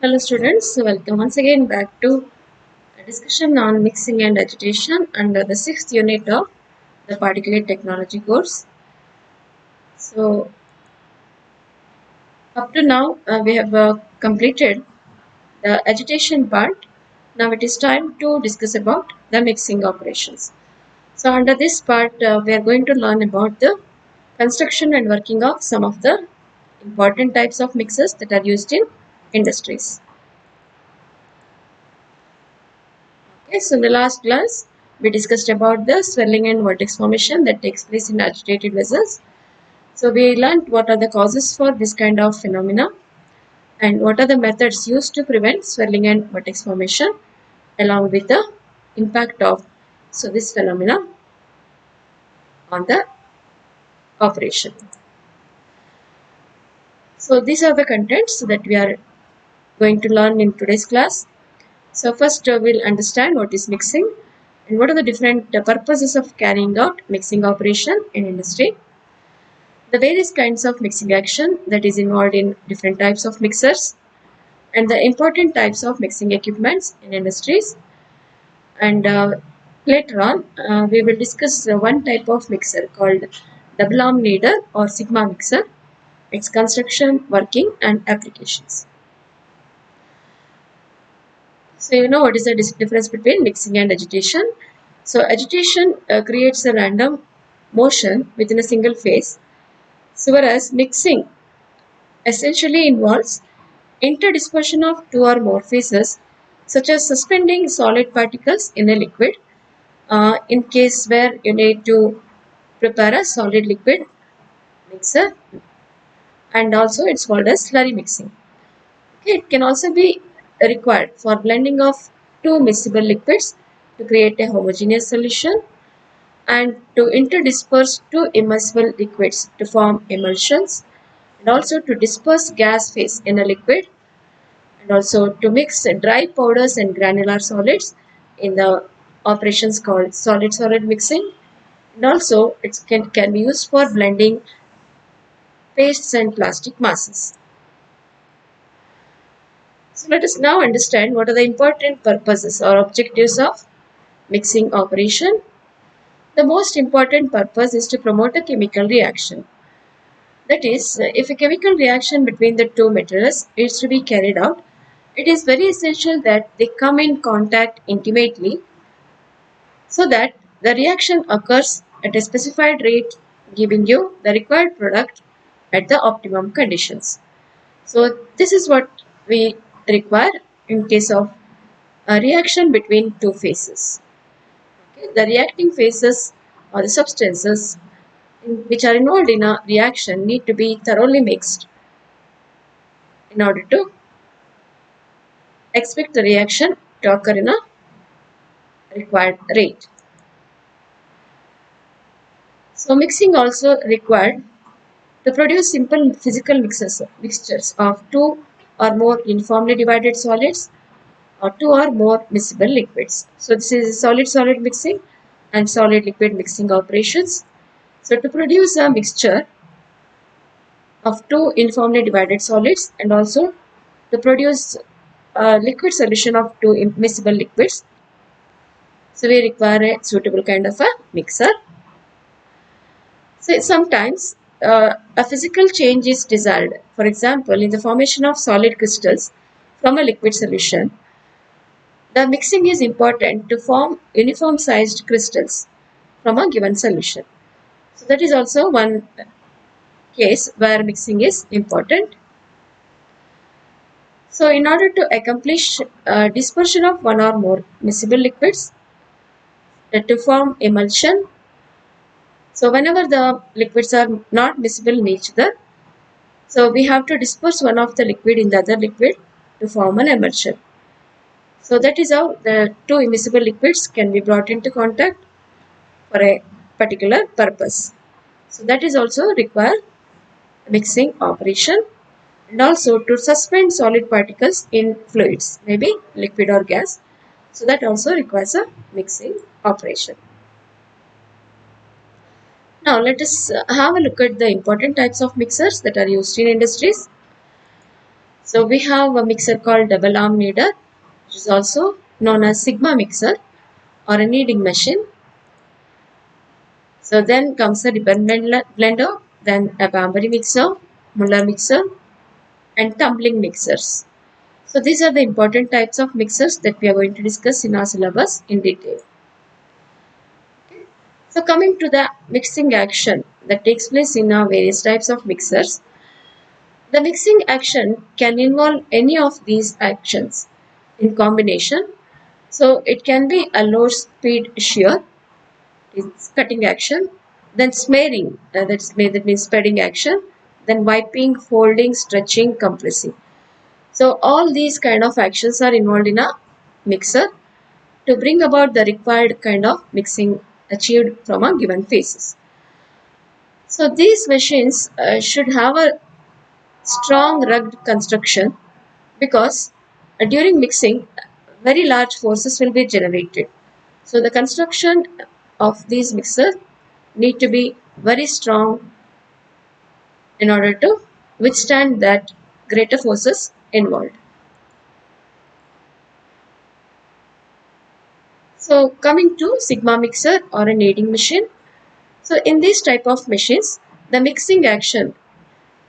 Hello students, welcome once again back to a discussion on mixing and agitation under the 6th unit of the particulate technology course. So up to now we have completed the agitation part. Now it is time to discuss about the mixing operations. So under this part we are going to learn about the construction and working of some of the important types of mixers that are used in industries. Okay, so in the last class, we discussed about the swelling and vortex formation that takes place in agitated vessels. So we learned what are the causes for this kind of phenomena and what are the methods used to prevent swelling and vortex formation along with the impact of this phenomena on the operation. So these are the contents that we are going to learn in today's class. So first we'll understand what is mixing and what are the different purposes of carrying out mixing operation in industry. The various kinds of mixing action that is involved in different types of mixers and the important types of mixing equipments in industries. And later on, we will discuss one type of mixer called double arm needle or sigma mixer, its construction, working, and applications. So you know what is the difference between mixing and agitation. So agitation creates a random motion within a single phase. So whereas mixing essentially involves interdispersion of two or more phases, such as suspending solid particles in a liquid, in case where you need to prepare a solid liquid mixer, and also it's called as slurry mixing. Okay, it can also be required for blending of two miscible liquids to create a homogeneous solution and to interdisperse two immersible liquids to form emulsions and also to disperse gas phase in a liquid and also to mix dry powders and granular solids in the operations called solid-solid mixing. And also it can be used for blending pastes and plastic masses. So let us now understand what are the important purposes or objectives of mixing operation. The most important purpose is to promote a chemical reaction. That is, if a chemical reaction between the two materials is to be carried out, it is very essential that they come in contact intimately so that the reaction occurs at a specified rate, giving you the required product at the optimum conditions. So this is what we require in case of a reaction between two phases. Okay? The reacting phases or the substances which are involved in a reaction need to be thoroughly mixed in order to expect the reaction to occur in a required rate. So mixing also required to produce simple physical mixtures of two or more uniformly divided solids or two or more miscible liquids. So this is solid-solid mixing and solid-liquid mixing operations. So to produce a mixture of two uniformly divided solids and also to produce a liquid solution of two miscible liquids, so we require a suitable kind of a mixer. So sometimes a physical change is desired. For example, in the formation of solid crystals from a liquid solution, the mixing is important to form uniform sized crystals from a given solution. So that is also one case where mixing is important. So in order to accomplish dispersion of one or more miscible liquids to form emulsion, so whenever the liquids are not miscible in each other, so we have to disperse one of the liquid in the other liquid to form an emulsion. So that is how the two immiscible liquids can be brought into contact for a particular purpose. So that is also require mixing operation and also to suspend solid particles in fluids, maybe liquid or gas. So that also requires a mixing operation. Now let us have a look at the important types of mixers that are used in industries. So we have a mixer called double arm kneader, which is also known as Sigma mixer or a kneading machine. So then comes a dependent blender, then a Bambari mixer, Muller mixer, and tumbling mixers. So these are the important types of mixers that we are going to discuss in our syllabus in detail. So coming to the mixing action that takes place in our various types of mixers, the mixing action can involve any of these actions in combination. So it can be a low speed shear, it's cutting action, then smearing, that means spreading action, then wiping, folding, stretching, compressing. So all these kind of actions are involved in a mixer to bring about the required kind of mixing achieved from a given phases. So these machines should have a strong rugged construction because during mixing very large forces will be generated. So the construction of these mixers need to be very strong in order to withstand that greater forces involved. So coming to Sigma mixer or a kneading machine. So in this type of machines, the mixing action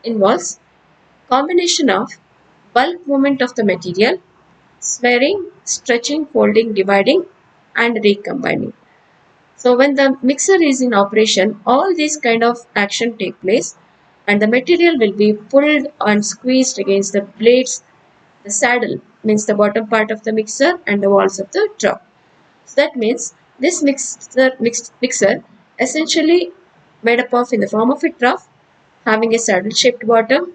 involves combination of bulk movement of the material, smearing, stretching, folding, dividing, and recombining. So when the mixer is in operation, all these kind of action take place and the material will be pulled and squeezed against the blades, the saddle means the bottom part of the mixer and the walls of the trough. So that means this mixer essentially made up of in the form of a trough having a saddle shaped bottom,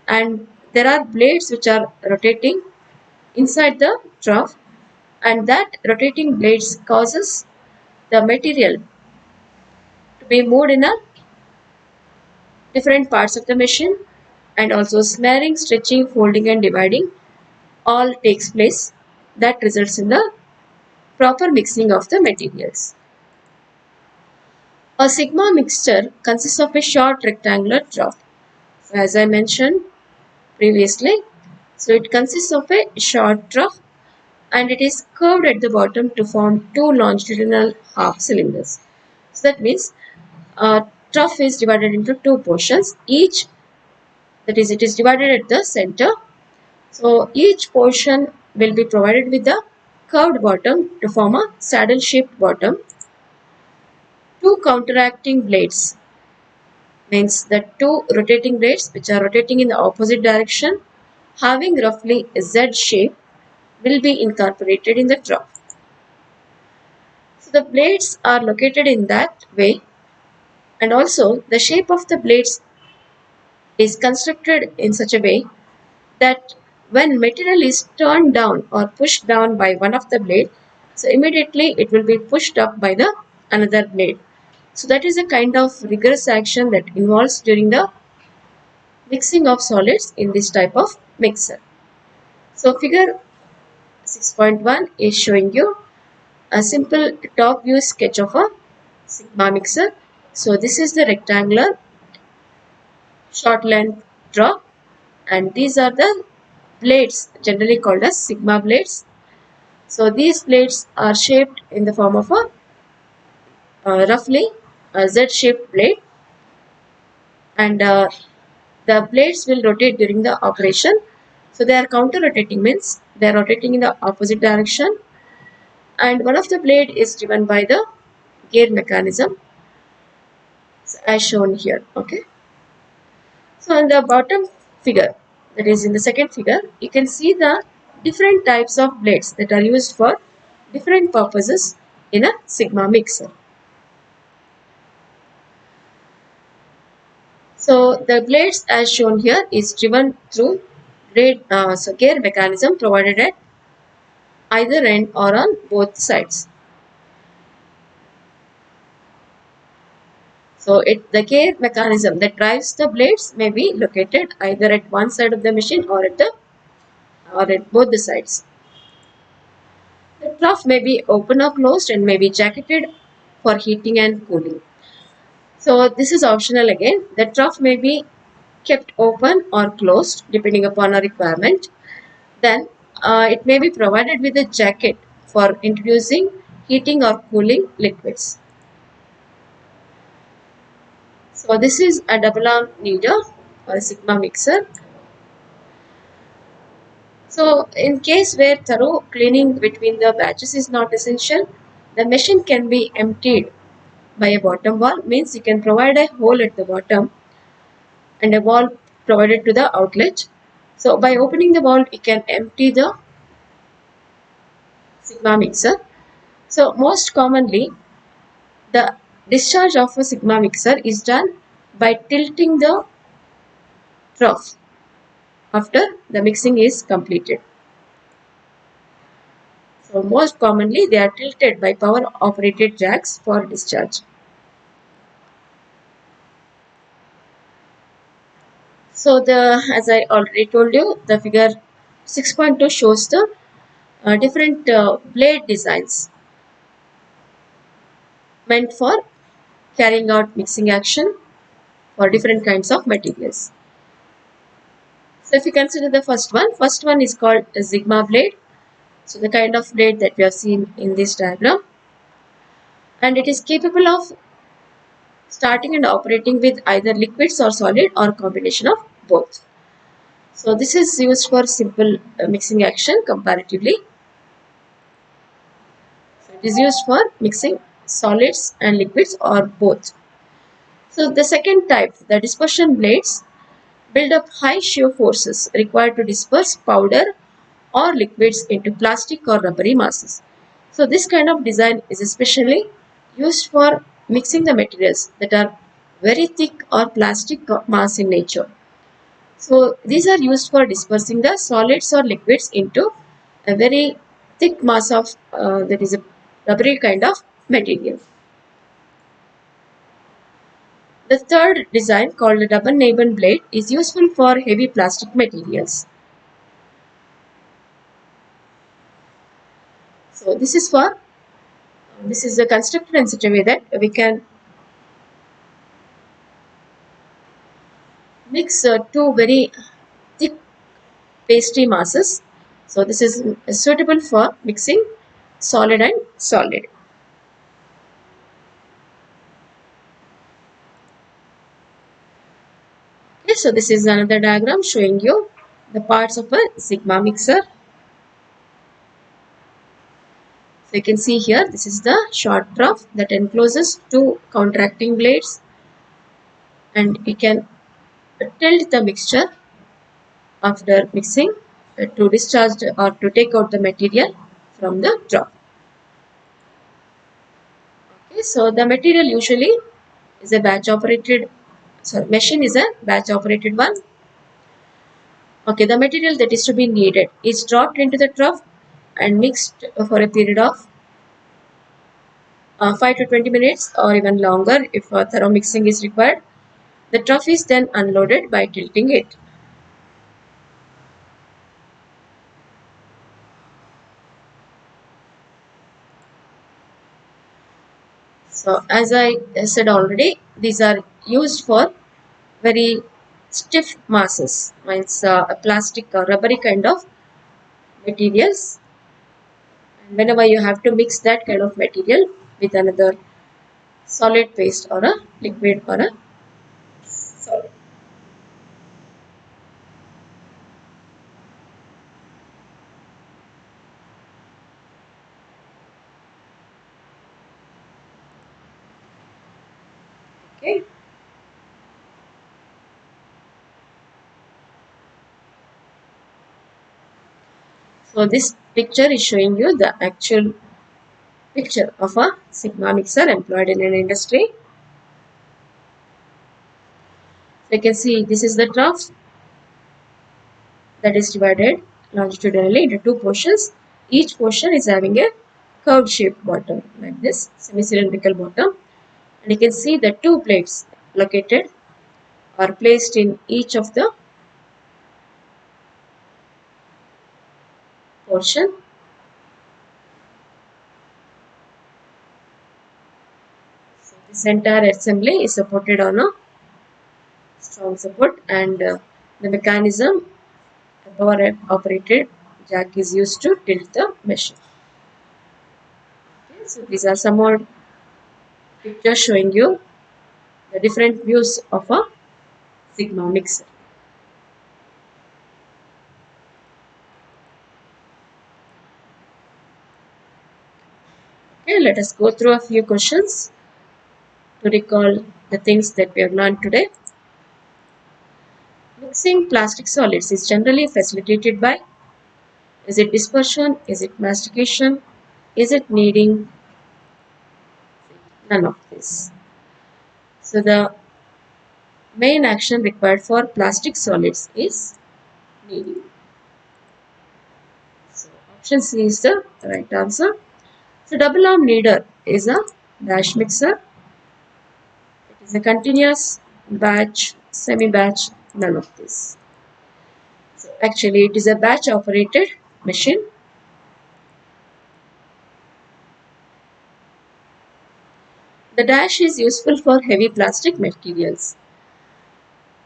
and there are blades which are rotating inside the trough, and that rotating blades causes the material to be moved in a different parts of the machine, and also smearing, stretching, folding and dividing all takes place that results in the proper mixing of the materials. A sigma mixture consists of a short rectangular trough. So as I mentioned previously, so it consists of a short trough and it is curved at the bottom to form two longitudinal half cylinders. So that means a trough is divided into two portions, each, that is, it is divided at the center. So each portion will be provided with a curved bottom to form a saddle shaped bottom. Two counteracting blades means the two rotating blades which are rotating in the opposite direction having roughly a Z shape will be incorporated in the trough. So the blades are located in that way, and also the shape of the blades is constructed in such a way that when material is turned down or pushed down by one of the blade, so immediately it will be pushed up by the another blade. So that is a kind of rigorous action that involves during the mixing of solids in this type of mixer. So figure 6.1 is showing you a simple top view sketch of a sigma mixer. So this is the rectangular short length drop, and these are the blades generally called as sigma blades. So these blades are shaped in the form of a roughly a Z-shaped blade, and the blades will rotate during the operation. So they are counter rotating, means they are rotating in the opposite direction, and one of the blade is driven by the gear mechanism as shown here. Okay. So on the bottom figure, that is in the second figure, you can see the different types of blades that are used for different purposes in a sigma mixer. So the blades as shown here is driven through gear mechanism provided at either end or on both sides. So the gear mechanism that drives the blades may be located either at one side of the machine or at both the sides. The trough may be open or closed and may be jacketed for heating and cooling. So this is optional again. The trough may be kept open or closed depending upon a requirement. Then it may be provided with a jacket for introducing heating or cooling liquids. So this is a double arm kneader or a sigma mixer. So in case where thorough cleaning between the batches is not essential, the machine can be emptied by a bottom wall, means you can provide a hole at the bottom and a wall provided to the outlet. So by opening the valve, you can empty the sigma mixer. So most commonly, the discharge of a sigma mixer is done by tilting the trough after the mixing is completed. So most commonly they are tilted by power operated jacks for discharge. So as I already told you, the figure 6.2 shows the different blade designs meant for carrying out mixing action for different kinds of materials. So if you consider the first one is called a sigma blade. So the kind of blade that we have seen in this diagram, and it is capable of starting and operating with either liquids or solid or combination of both. So this is used for simple mixing action comparatively. So it is used for mixing solids and liquids or both. So the second type, the dispersion blades, build up high shear forces required to disperse powder or liquids into plastic or rubbery masses. So this kind of design is especially used for mixing the materials that are very thick or plastic mass in nature. So these are used for dispersing the solids or liquids into a very thick mass of that is a rubbery kind of material. The third design, called a double neighbor blade, is useful for heavy plastic materials. So this is constructed in such a way that we can mix two very thick pastry masses. So this is suitable for mixing solid and solid. Okay, so this is another diagram showing you the parts of a sigma mixer. So you can see here, this is the short trough that encloses two counteracting blades, and you can tilt the mixture after mixing to discharge or to take out the material from the trough. Okay, so the material usually is a batch operated, machine is a batch operated one. Okay, the material that is to be needed is dropped into the trough and mixed for a period of 5 to 20 minutes or even longer if thorough mixing is required. The trough is then unloaded by tilting it. So as I said already, these are used for very stiff masses, means a plastic or rubbery kind of materials. And whenever you have to mix that kind of material with another solid paste or a liquid or a solid. Okay. So this picture is showing you the actual picture of a sigma mixer employed in an industry. So you can see this is the trough that is divided longitudinally into two portions. Each portion is having a curved shaped bottom like this, semi-cylindrical bottom, and you can see the two plates located are placed in each of the portion. So this entire assembly is supported on a strong support, and the mechanism, a power operated jack, is used to tilt the machine. Okay, so these are some more pictures showing you the different views of a Sigma mixer. Okay, let us go through a few questions to recall the things that we have learned today. Mixing plastic solids is generally facilitated by, is it dispersion, is it mastication, is it kneading? None of this. So the main action required for plastic solids is kneading. So option C is the right answer. So double arm kneader is a dash mixer. It is a continuous, batch, semi-batch, none of this. So actually it is a batch operated machine. The dash is useful for heavy plastic materials.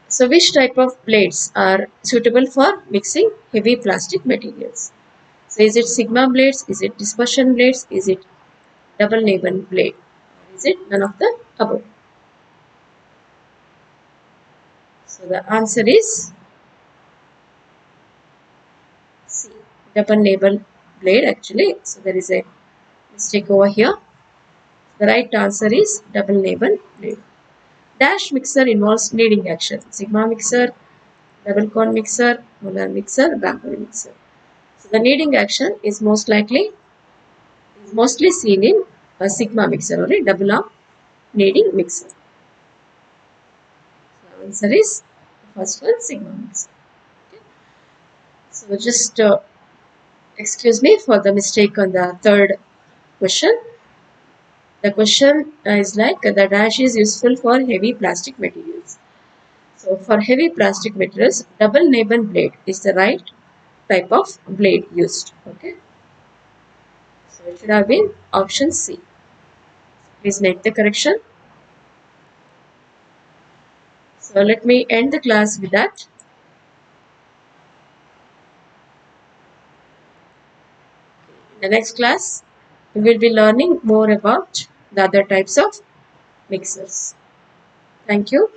So which type of blades are suitable for mixing heavy plastic materials? So is it sigma blades? Is it dispersion blades? Is it double navel blade? Or is it none of the above? So the answer is C, double navel blade actually. So there is a mistake over here. The right answer is double navel blade. Dash mixer involves kneading action. Sigma mixer, double cone mixer, molar mixer, bamboo mixer. So the kneading action is mostly seen in a sigma mixer or a double arm kneading mixer. So the answer is the first one, sigma mixer. Okay. So just excuse me for the mistake on the third question. The question is like the dash is useful for heavy plastic materials. So for heavy plastic materials, double navel blade is the right type of blade used. Okay. So it should have been option C. Please make the correction. So let me end the class with that. In the next class, we will be learning more about the other types of mixers. Thank you.